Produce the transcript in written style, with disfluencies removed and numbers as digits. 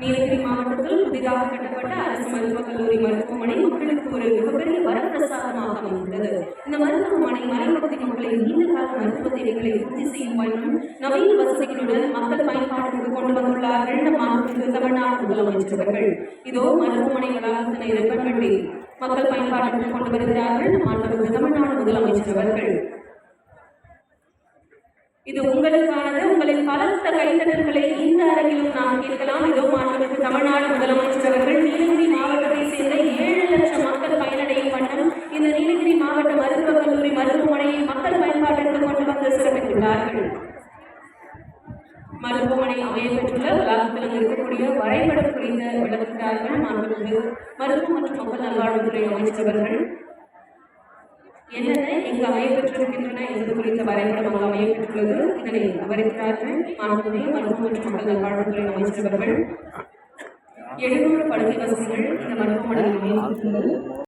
நீலகிரி மாவட்டத்தில் புதிதாக கட்டப்பட்ட அரசு மருத்துவக் கல்லூரி மருத்துவமனை மக்களுக்கு ஒரு மிகப்பெரிய வரப்பிரசாதமாக அமைந்துள்ளது. இந்த மருத்துவமனை மலைப்பகுதி மக்களின் நீண்ட கால மருத்துவ தேவைகளை பூர்த்தி செய்யும் வண்ணம் நவீன வசதிகளுடன் மக்கள் பயன்பாட்டிற்கு கொண்டு வந்துள்ளார்கள் மாண்புமிகு தமிழ்நாடு முதலமைச்சர் அவர்கள். இதோ மருத்துவமனை வளாகத்தினை ரெப்பன்பட்டி மக்கள் பயன்பாட்டிற்கு கொண்டு வருகிறார்கள் மாண்புமிகு தமிழ்நாடு முதலமைச்சர் அவர்கள். இது உங்களுக்கானது. உங்களின் பலத்த கைத்தட்டல்களை இந்த அரங்கிலும் நாம் கேட்கலாம். இதோ மாண்புமிகு தமிழ்நாடு முதலமைச்சர் அவர்கள் நீலகிரி மாவட்டத்தை சேர்ந்த 7 லட்சம் மக்கள் பயனடையும் வண்ணம் இந்த நீலகிரி மாவட்ட மருத்துவக் கல்லூரி மருத்துவமனையை மக்கள் பயன்பாட்டிற்கு கொண்டு வந்து சிறப்பித்துள்ளார்கள். மருத்துவமனை அமையப்பெற்றுள்ள வளாகத்தில் இருக்கக்கூடிய வரைபடம் குறித்து விளக்குகிறார்கள் மாண்புமிகு மருத்துவ மற்றும் மக்கள் நல்வாழ்வுத்துறை அமைச்சர் அவர்கள். என்னென்ன இங்கு அமையப்பெற்றிருக்கின்றன என்பது குறித்த வரைபடம் அமையப்பெற்றுள்ளது. இதனை விவரிக்கிறார்கள் மாண்புமிகு மருத்துவ மற்றும் மக்கள் நல்வாழ்வுத்துறை அமைச்சர் அவர்கள். 700 படுக்கை வசதிகள் இந்த